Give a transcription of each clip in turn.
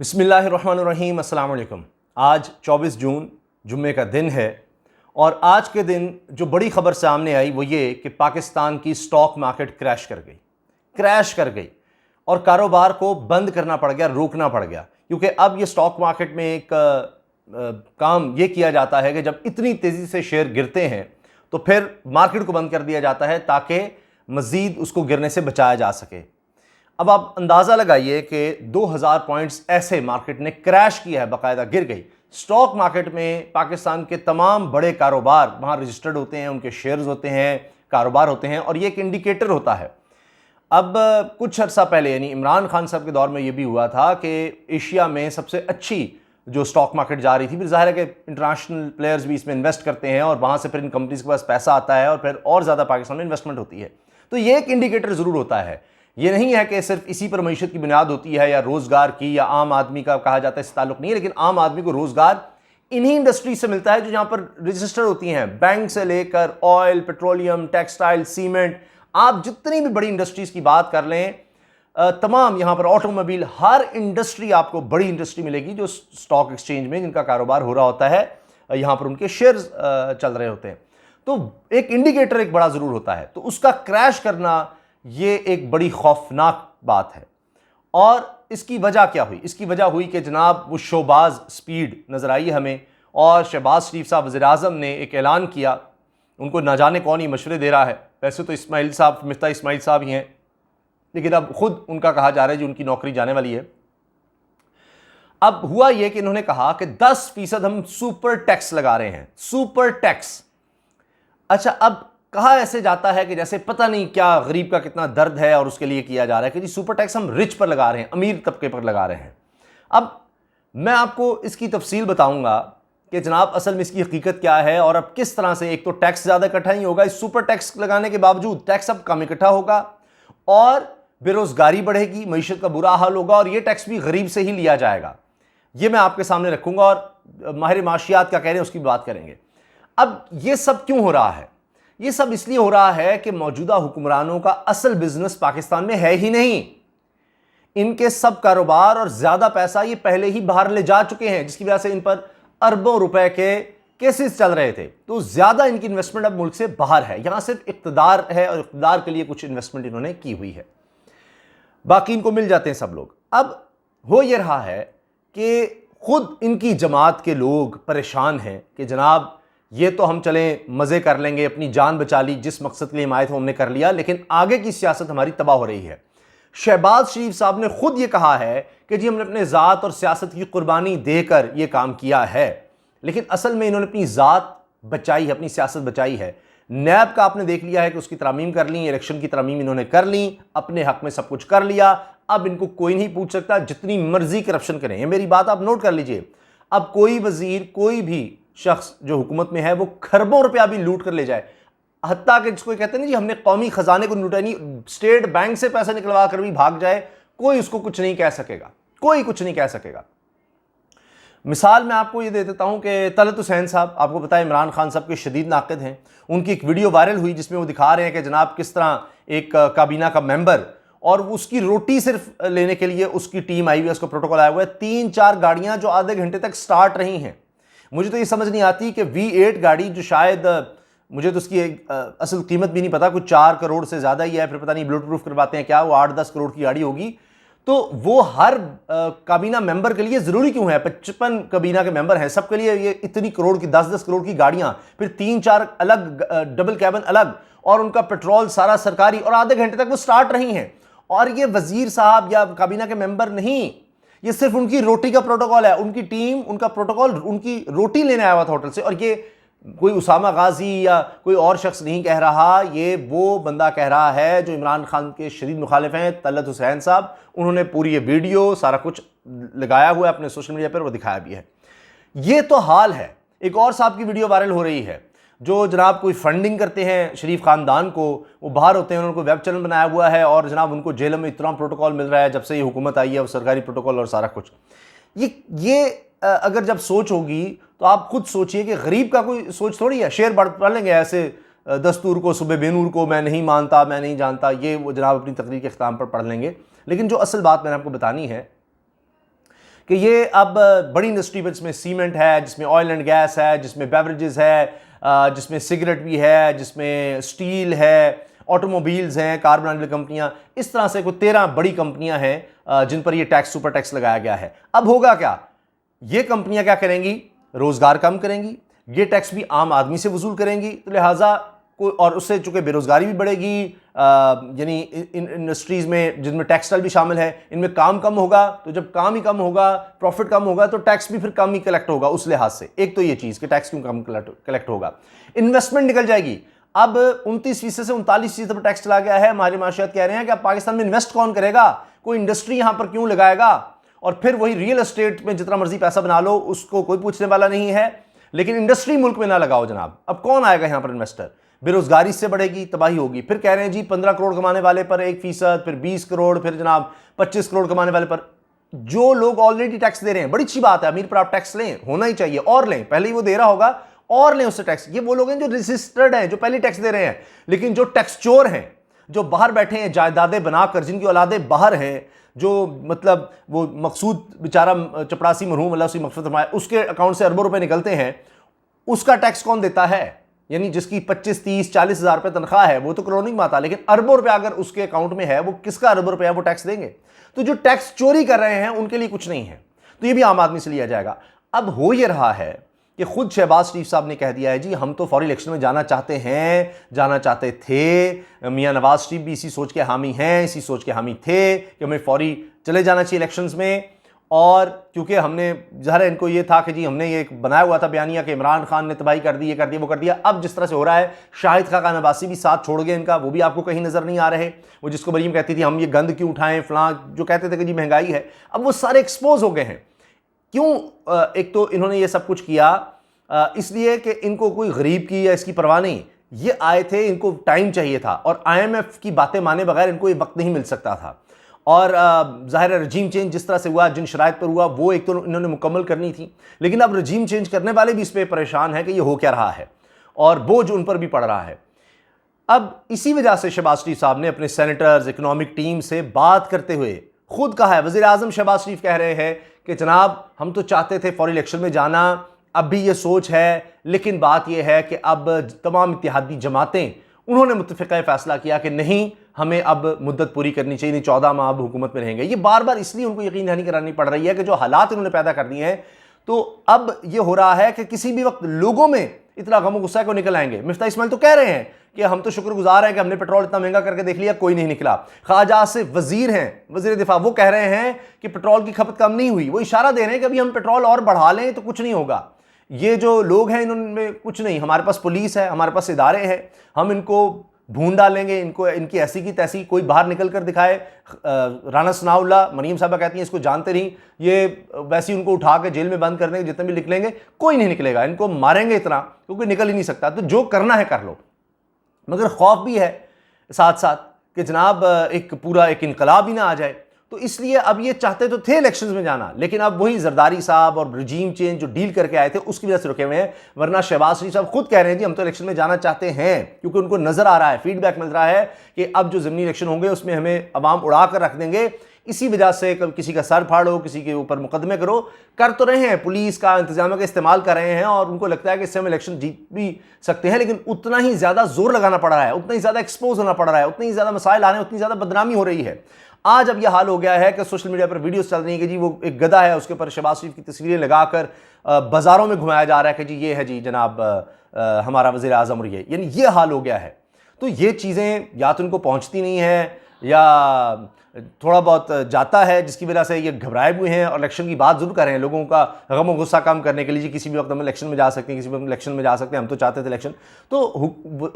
बिस्मिल्लाहिर्रहमानिर्रहीम, अस्सलाम वालेकुम। आज 24 जून जुम्मे का दिन है और आज के दिन जो बड़ी ख़बर सामने आई वो ये कि पाकिस्तान की स्टॉक मार्केट क्रैश कर गई और कारोबार को बंद करना पड़ गया, रोकना पड़ गया। क्योंकि अब ये स्टॉक मार्केट में एक काम ये किया जाता है कि जब इतनी तेज़ी से शेयर गिरते हैं तो फिर मार्केट को बंद कर दिया जाता है ताकि मज़ीद उसको गिरने से बचाया जा सके। अब आप अंदाज़ा लगाइए कि 2000 पॉइंट्स ऐसे मार्केट ने क्रैश किया है, बाकायदा गिर गई। स्टॉक मार्केट में पाकिस्तान के तमाम बड़े कारोबार वहाँ रजिस्टर्ड होते हैं, उनके शेयर्स होते हैं, कारोबार होते हैं और ये एक इंडिकेटर होता है। अब कुछ अर्सा पहले यानी इमरान खान साहब के दौर में ये भी हुआ था कि एशिया में सबसे अच्छी जो स्टॉक मार्केट जा रही थी, फिर जाहिर है कि इंटरनेशनल प्लेयर्स भी इसमें इन्वेस्ट करते हैं और वहाँ से फिर इन कंपनीज़ के पास पैसा आता है और फिर और ज़्यादा पाकिस्तान में इन्वेस्टमेंट होती है। तो ये एक इंडिकेटर ज़रूर होता है। ये नहीं है कि सिर्फ इसी पर मईशत की बुनियाद होती है या रोज़गार की या आम आदमी का कहा जाता है, इस ताल्लुक नहीं है। लेकिन आम आदमी को रोज़गार इन्हीं इंडस्ट्री से मिलता है जो यहाँ पर रजिस्टर होती हैं, बैंक से लेकर ऑयल, पेट्रोलियम, टेक्सटाइल, सीमेंट, आप जितनी भी बड़ी इंडस्ट्रीज़ की बात कर लें, तमाम यहाँ पर ऑटोमोबाइल, हर इंडस्ट्री आपको बड़ी इंडस्ट्री मिलेगी जो स्टॉक एक्सचेंज में जिनका कारोबार हो रहा होता है, यहाँ पर उनके शेयर्स चल रहे होते हैं। तो एक इंडिकेटर एक बड़ा ज़रूर होता है, तो उसका क्रैश करना ये एक बड़ी खौफनाक बात है। और इसकी वजह क्या हुई? इसकी वजह हुई कि जनाब वो शोबाज स्पीड नज़र आई हमें और शहबाज शरीफ साहब वज़ीर-ए-आज़म ने एक ऐलान किया। उनको ना जाने कौन ही मशवरे दे रहा है, वैसे तो इस्माइल साहब, मिफ्ता इस्माइल साहब ही हैं, लेकिन अब खुद उनका कहा जा रहा है जी उनकी नौकरी जाने वाली है। अब हुआ यह कि इन्होंने कहा कि 10% हम सुपर टैक्स लगा रहे हैं। सुपर टैक्स, अच्छा, अब कहा ऐसे जाता है कि जैसे पता नहीं क्या गरीब का कितना दर्द है और उसके लिए किया जा रहा है कि जी सुपर टैक्स हम रिच पर लगा रहे हैं, अमीर तबके पर लगा रहे हैं। अब मैं आपको इसकी तफसील बताऊंगा कि जनाब असल में इसकी हकीकत क्या है और अब किस तरह से एक तो टैक्स ज़्यादा इकट्ठा नहीं होगा, इस सुपर टैक्स लगाने के बावजूद टैक्स अब कम इकट्ठा होगा और बेरोज़गारी बढ़ेगी, मईशत का बुरा हाल होगा और ये टैक्स भी गरीब से ही लिया जाएगा। ये मैं आपके सामने रखूँगा और माहिर माशियात क्या कह रहे हैं उसकी बात करेंगे। अब ये सब क्यों हो रहा है? ये सब इसलिए हो रहा है कि मौजूदा हुक्मरानों का असल बिजनेस पाकिस्तान में है ही नहीं। इनके सब कारोबार और ज्यादा पैसा ये पहले ही बाहर ले जा चुके हैं, जिसकी वजह से इन पर अरबों रुपए के केसेस चल रहे थे। तो ज्यादा इनकी इन्वेस्टमेंट अब मुल्क से बाहर है, यहां सिर्फ इक्तदार है और इक्तदार के लिए कुछ इन्वेस्टमेंट इन्होंने की हुई है, बाकी इनको मिल जाते हैं सब लोग। अब हो ये रहा है कि खुद इनकी जमात के लोग परेशान हैं कि जनाब ये तो हम चलें मज़े कर लेंगे, अपनी जान बचा ली, जिस मकसद के लिए हम आए थे हमने कर लिया, लेकिन आगे की सियासत हमारी तबाह हो रही है। शहबाज शरीफ साहब ने खुद ये कहा है कि जी हमने अपने ज़ात और सियासत की कुर्बानी देकर ये काम किया है, लेकिन असल में इन्होंने अपनी ज़ात बचाई है, अपनी सियासत बचाई है। नैब का आपने देख लिया है कि उसकी तरमीम कर ली, इलेक्शन की तरमीम इन्होंने कर ली, अपने हक में सब कुछ कर लिया। अब इनको कोई नहीं पूछ सकता, जितनी मर्जी करप्शन करें। ये मेरी बात आप नोट कर लीजिए। अब कोई वजीर, कोई भी शख्स जो हुकूमत में है वो खरबों रुपया भी लूट कर ले जाए, हत्ता कि जिसको कहते हैं ना जी हमने कौमी खजाने को लूटा, नहीं स्टेट बैंक से पैसा निकलवा कर भी भाग जाए, कोई उसको कुछ नहीं कह सकेगा, कोई कुछ नहीं कह सकेगा। मिसाल मैं आपको ये दे देता हूं कि तलत हुसैन साहब, आपको पता है इमरान खान साहब के शदीद नाक़िद हैं। उनकी एक वीडियो वायरल हुई जिसमें वो दिखा रहे हैं कि जनाब किस तरह एक काबीना का मेंबर और उसकी रोटी सिर्फ लेने के लिए उसकी टीम आई हुई है, उसका प्रोटोकॉल आया हुआ है, 3-4 गाड़ियां जो आधे घंटे तक स्टार्ट रही हैं। मुझे तो ये समझ नहीं आती कि V8 गाड़ी जो शायद मुझे तो उसकी असल कीमत भी नहीं पता, कुछ 4 करोड़ से ज़्यादा ही है, फिर पता नहीं ब्लूटूथ प्रूफ करवाते हैं क्या, वो 8-10 करोड़ की गाड़ी होगी। तो वो हर काबीना मेंबर के लिए ज़रूरी क्यों है? 55 काबीना के मेंबर हैं, सबके लिए ये इतनी करोड़ की 10-10 करोड़ की गाड़ियाँ, फिर 3-4 अलग डबल कैबिन अलग और उनका पेट्रोल सारा सरकारी, और आधे घंटे तक वो स्टार्ट रही हैं। और ये वजीर साहब या काबीना के मेंबर नहीं, ये सिर्फ उनकी रोटी का प्रोटोकॉल है, उनकी टीम, उनका प्रोटोकॉल, उनकी रोटी लेने आया हुआ था होटल से। और ये कोई उसामा गाजी या कोई और शख्स नहीं कह रहा, ये वो बंदा कह रहा है जो इमरान खान के शदीद मुखालिफ हैं, तलत हुसैन साहब। उन्होंने पूरी ये वीडियो सारा कुछ लगाया हुआ है अपने सोशल मीडिया पर, वो दिखाया भी है। ये तो हाल है। एक और साहब की वीडियो वायरल हो रही है जो जनाब कोई फंडिंग करते हैं शरीफ खानदान को, वो बाहर होते हैं, उनको वेब चैनल बनाया हुआ है और जनाब उनको जेल में इतना प्रोटोकॉल मिल रहा है जब से ये हुकूमत आई है, वो सरकारी प्रोटोकॉल और सारा कुछ। ये अगर जब सोच होगी तो आप खुद सोचिए कि गरीब का कोई सोच थोड़ी है। शेर पढ़ लेंगे ऐसे, दस्तूर को सुबह बेनूर को मैं नहीं मानता, मैं नहीं जानता, ये वो जनाब अपनी तकरीर के अख्ताम पर पढ़ लेंगे। लेकिन जो असल बात मैंने आपको बतानी है कि ये अब बड़ी इंडस्ट्री में, जिसमें सीमेंट है, जिसमें ऑयल एंड गैस है, जिसमें बेवरेजेस है, जिसमें सिगरेट भी है, जिसमें स्टील है, ऑटोमोबाइल्स हैं, कार बनाने वाली कंपनियां, इस तरह से कोई 13 बड़ी कंपनियां हैं जिन पर ये टैक्स, सुपर टैक्स लगाया गया है। अब होगा क्या, ये कंपनियां क्या करेंगी, रोजगार कम करेंगी, ये टैक्स भी आम आदमी से वसूल करेंगी, तो लिहाजा और उससे चूंकि बेरोजगारी भी बढ़ेगी, यानी इन इंडस्ट्रीज में जिनमें टेक्सटाइल भी शामिल है, इनमें काम कम होगा, तो जब काम ही कम होगा, प्रॉफिट कम होगा, तो टैक्स भी फिर कम ही कलेक्ट होगा उस लिहाज से। एक तो ये चीज कि टैक्स क्यों कम कलेक्ट होगा। इन्वेस्टमेंट निकल जाएगी। अब 29% से 39% पर टैक्स चला गया है। हमारे माशियात कह रहे हैं कि अब पाकिस्तान में इन्वेस्ट कौन करेगा, कोई इंडस्ट्री यहां पर क्यों लगाएगा, और फिर वही रियल एस्टेट में जितना मर्जी पैसा बना लो, उसको कोई पूछने वाला नहीं है, लेकिन इंडस्ट्री मुल्क में ना लगाओ जनाब। अब कौन आएगा यहां पर इन्वेस्टर, बेरोजगारी से बढ़ेगी, तबाही होगी। फिर कह रहे हैं जी 15 करोड़ कमाने वाले पर 1%, फिर 20 करोड़, फिर जनाब 25 करोड़ कमाने वाले पर। जो लोग ऑलरेडी टैक्स दे रहे हैं, बड़ी अच्छी बात है, अमीर पर आप टैक्स लें, होना ही चाहिए, और लें, पहले ही वो दे रहा होगा और लें उससे टैक्स। ये वो लोग हैं जो रजिस्टर्ड हैं, जो पहले टैक्स दे रहे हैं। लेकिन जो टैक्स चोर हैं, जो बाहर बैठे हैं जायदादें बनाकर, जिनकी औलादें बाहर हैं, जो मतलब वो मकसूद बेचारा चपड़ासी मरहूम अल्लाह उसकी मग़फ़िरत फरमाए, उसके अकाउंट से अरबों रुपए निकलते हैं, उसका टैक्स कौन देता है? यानी जिसकी 25, 30, 40 हज़ार रुपये तनख्वाह है, वो तो करोड़ नहीं कमाता, लेकिन अरबों रुपया अगर उसके अकाउंट में है, वो किसका अरबों रुपया वो टैक्स देंगे? तो जो टैक्स चोरी कर रहे हैं उनके लिए कुछ नहीं है, तो ये भी आम आदमी से लिया जाएगा। अब हो ये रहा है कि खुद शहबाज शरीफ साहब ने कह दिया है जी हम तो फौरी इलेक्शन में जाना चाहते हैं, जाना चाहते थे। मियां नवाज शरीफ भी इसी सोच के हामी हैं, इसी सोच के हामी थे कि हमें फौरी चले जाना चाहिए इलेक्शंस में। और क्योंकि हमने ज़ाहिर इनको ये था कि जी हमने ये बनाया हुआ था बयानिया कि इमरान खान ने तबाही कर दी, ये कर दिया, वो कर दिया। अब जिस तरह से हो रहा है, शाहिद खान अब्बासी भी साथ छोड़ गए इनका, वो भी आपको कहीं नज़र नहीं आ रहे। वो जिसको मरीम कहती थी हम ये गंद क्यों उठाएं, फलां जो कहते थे कि जी महंगाई है, अब वो सारे एक्सपोज हो गए हैं। क्यों? एक तो इन्होंने ये सब कुछ किया इसलिए कि इनको कोई गरीब की या इसकी परवाह नहीं, ये आए थे, इनको टाइम चाहिए था, और IMF की बातें माने बगैर इनको ये वक्त नहीं मिल सकता था। और ज़ाहिर है रजीम चेंज जिस तरह से हुआ, जिन शराइत पर हुआ, वो एक तो इन्होंने मुकम्मल करनी थी, लेकिन अब रजीम चेंज करने वाले भी इस पर परेशान है कि ये हो क्या रहा है, और बोझ उन पर भी पड़ रहा है। अब इसी वजह से शहबाज शरीफ साहब ने अपने सेनेटर्स, इकोनॉमिक टीम से बात करते हुए खुद कहा है, वज़ीर आज़म शहबाज शरीफ कह रहे हैं कि जनाब हम तो चाहते थे फौरी इलेक्शन में जाना, अब भी ये सोच है, लेकिन बात यह है कि अब तमाम इत्तेहादी जमातें, उन्होंने मुत्तफ़िक़ा फ़ैसला किया कि नहीं, हमें अब मुद्दत पूरी करनी चाहिए, नहीं 14 माह अब हुकूमत में रहेंगे। ये बार बार इसलिए उनको यकीन दहानी करानी पड़ रही है कि जो हालात इन्होंने पैदा कर दिए हैं, तो अब ये हो रहा है कि किसी भी वक्त लोगों में इतना गम गुस्सा को निकल आएंगे। मिफ्ता इस्माइल तो कह रहे हैं कि हम तो शुक्रगुजार हैं कि हमने पेट्रोल इतना महंगा करके देख लिया, कोई नहीं निकला। ख्वाजा आसिफ वजीर हैं, वजीर दिफा, वो कह रहे हैं कि पेट्रोल की खपत कम नहीं हुई, वो इशारा दे रहे हैं कि अभी हम पेट्रोल और बढ़ा लें तो कुछ नहीं होगा। ये जो लोग हैं इन्होंने कुछ नहीं, हमारे पास पुलिस है, हमारे पास इदारे हैं, हम इनको भून डालेंगे, इनको इनकी ऐसी की तैसी, कोई बाहर निकल कर दिखाए। राना सनाउल्लाह, मरीम साहबा कहती हैं इसको जानते नहीं, ये वैसे ही उनको उठा के जेल में बंद कर देंगे, जितने भी निकलेंगे कोई नहीं निकलेगा, इनको मारेंगे इतना क्योंकि निकल ही नहीं सकता। तो जो करना है कर लो, मगर खौफ भी है साथ साथ कि जनाब एक पूरा एक इनकलाब ही ना आ जाए। तो इसलिए अब ये चाहते तो थे इलेक्शंस में जाना, लेकिन अब वही जरदारी साहब और रजीम चेंज जो डील करके आए थे उसकी वजह से रुके हुए हैं। वरना शहबाज शरीफ साहब खुद कह रहे हैं जी हम तो इलेक्शन में जाना चाहते हैं, क्योंकि उनको नजर आ रहा है, फीडबैक मिल रहा है कि अब जो ज़मीनी इलेक्शन होंगे उसमें हमें अवाम उड़ा कर रख देंगे। इसी वजह से कभी किसी का सर फाड़ो, किसी के ऊपर मुकदमे करो, कर तो रहे हैं, पुलिस का इंतजाम का इस्तेमाल कर रहे हैं, और उनको लगता है कि इससे हम इलेक्शन जीत भी सकते हैं, लेकिन उतना ही ज़्यादा जोर लगाना पड़ रहा है, उतना ही ज़्यादा एक्सपोज होना पड़ रहा है, उतनी ही ज़्यादा मसाइल आ रहे हैं, उतनी ज़्यादा बदनामी हो रही है। आज अब यह हाल हो गया है कि सोशल मीडिया पर वीडियोस चल रही हैं कि जी वो एक गधा है, उसके ऊपर शहबाज शरीफ की तस्वीरें लगाकर बाज़ारों में घुमाया जा रहा है कि जी ये है जी जनाब हमारा वज़ीर आज़म, और ये यानी ये हाल हो गया है। तो ये चीज़ें या तो उनको पहुँचती नहीं है या थोड़ा बहुत जाता है, जिसकी वजह से ये घबराए हुए हैं और इलेक्शन की बात जरूर कर रहे हैं, लोगों का गम और गुस्सा कम करने के लिए। किसी भी वक्त हम इलेक्शन में जा सकते हैं, किसी भी वक्त इलेक्शन में जा सकते हैं, हम तो चाहते थे इलेक्शन। तो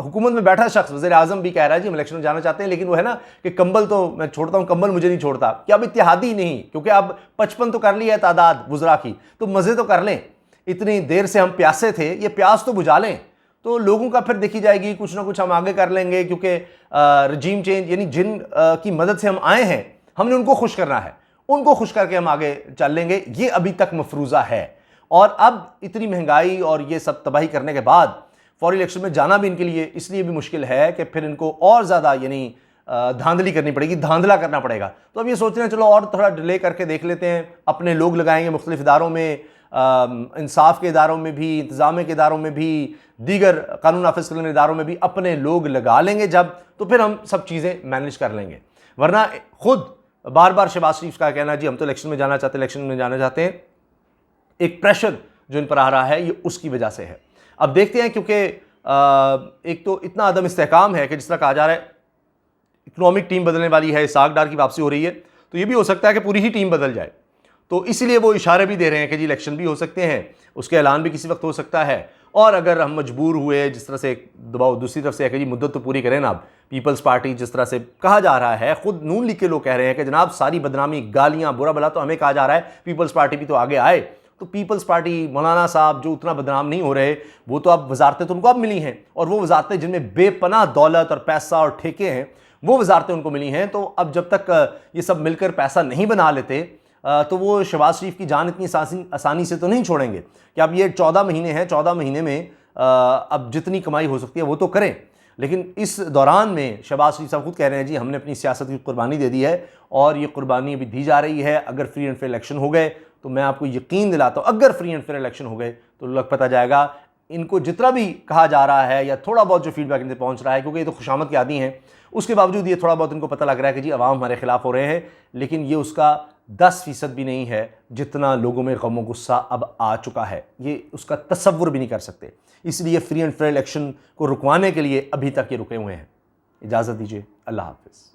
हुकूमत में बैठा शख्स वज़ीर आज़म भी कह रहा है जी हम इलेक्शन में जाना चाहते हैं, लेकिन वो है ना कि कंबल तो मैं छोड़ता हूँ, कंबल मुझे नहीं छोड़ता। कि अब इत्तेहादी नहीं, क्योंकि अब 55 तो कर ली है तादाद वुज़रा की, तो मज़े तो कर लें। इतनी देर से हम प्यासे थे, ये प्यास तो बुझा लें, तो लोगों का फिर देखी जाएगी, कुछ ना कुछ हम आगे कर लेंगे। क्योंकि रजीम चेंज यानी जिन की मदद से हम आए हैं, हमने उनको खुश करना है, उनको खुश करके हम आगे चल लेंगे। ये अभी तक मफरूज़ा है, और अब इतनी महंगाई और ये सब तबाही करने के बाद फौरी इलेक्शन में जाना भी इनके लिए इसलिए भी मुश्किल है कि फिर इनको और ज़्यादा यानी धांधली करनी पड़ेगी, धांधला करना पड़ेगा। तो अब ये सोच रहे हैं चलो और थोड़ा डिले करके देख लेते हैं, अपने लोग लगाएंगे मुख्तलिफ इदारों में, इंसाफ के इदारों में भी, इंतज़ाम के इदारों में भी, दीगर कानून नाफिज करने इदारों में भी अपने लोग लगा लेंगे जब, तो फिर हम सब चीज़ें मैनेज कर लेंगे। वरना खुद बार बार शहबाज शरीफ का कहना जी हम तो इलेक्शन में जाना चाहते हैं, इलेक्शन में जाना चाहते हैं, एक प्रेशर जो इन पर आ रहा है ये उसकी वजह से है। अब देखते हैं, क्योंकि एक तो इतना अदम इस्तेहकाम है कि जिस तरह कहा जा रहा है इकोनॉमिक टीम बदलने वाली है, इसाक डार की वापसी हो रही है, तो ये भी हो सकता है कि पूरी ही टीम बदल जाए। तो इसीलिए वो इशारे भी दे रहे हैं कि जी इलेक्शन भी हो सकते हैं, उसके ऐलान भी किसी वक्त हो सकता है, और अगर हम मजबूर हुए, जिस तरह से दबाव दूसरी तरफ से है कि जी मुद्दत तो पूरी करें ना। अब पीपल्स पार्टी जिस तरह से कहा जा रहा है, खुद नून लीग के लोग कह रहे हैं कि जनाब सारी बदनामी, गालियां, बुरा भला तो हमें कहा जा रहा है, पीपल्स पार्टी भी तो आगे आए। तो पीपल्स पार्टी, मौलाना साहब जो उतना बदनाम नहीं हो रहे, वो तो अब वजारतें तो उनको अब मिली हैं, और वो वजारतें जिनमें बेपनाह दौलत और पैसा और ठेके हैं, वो वजारतें उनको मिली हैं। तो अब जब तक ये सब मिलकर पैसा नहीं बना लेते तो वो शहबाज शरीफ की जान इतनी आसानी से तो नहीं छोड़ेंगे कि अब ये 14 महीने हैं, 14 महीने में अब जितनी कमाई हो सकती है वो तो करें। लेकिन इस दौरान में शहबाज शरीफ साहब खुद कह रहे हैं जी हमने अपनी सियासत की कुर्बानी दे दी है, और ये कुर्बानी अभी दी जा रही है। अगर फ्री एंड फेयर इलेक्शन हो गए तो मैं आपको यकीन दिलाता हूँ, अगर फ्री एंड फेयर इलेक्शन हो गए तो लग पता जाएगा इनको जितना भी कहा जा रहा है या थोड़ा बहुत जो फीडबैक इनसे पहुंच रहा है, क्योंकि ये तो खुशामद के आदी हैं, उसके बावजूद ये थोड़ा बहुत इनको पता लग रहा है कि जी अवाम हमारे खिलाफ हो रहे हैं, लेकिन ये उसका 10% भी नहीं है जितना लोगों में गम और गुस्सा अब आ चुका है। ये उसका तसव्वुर भी नहीं कर सकते। इसलिए फ्री एंड फेयर इलेक्शन को रुकवाने के लिए अभी तक ये रुके हुए हैं। इजाज़त दीजिए, अल्लाह हाफ़िज़।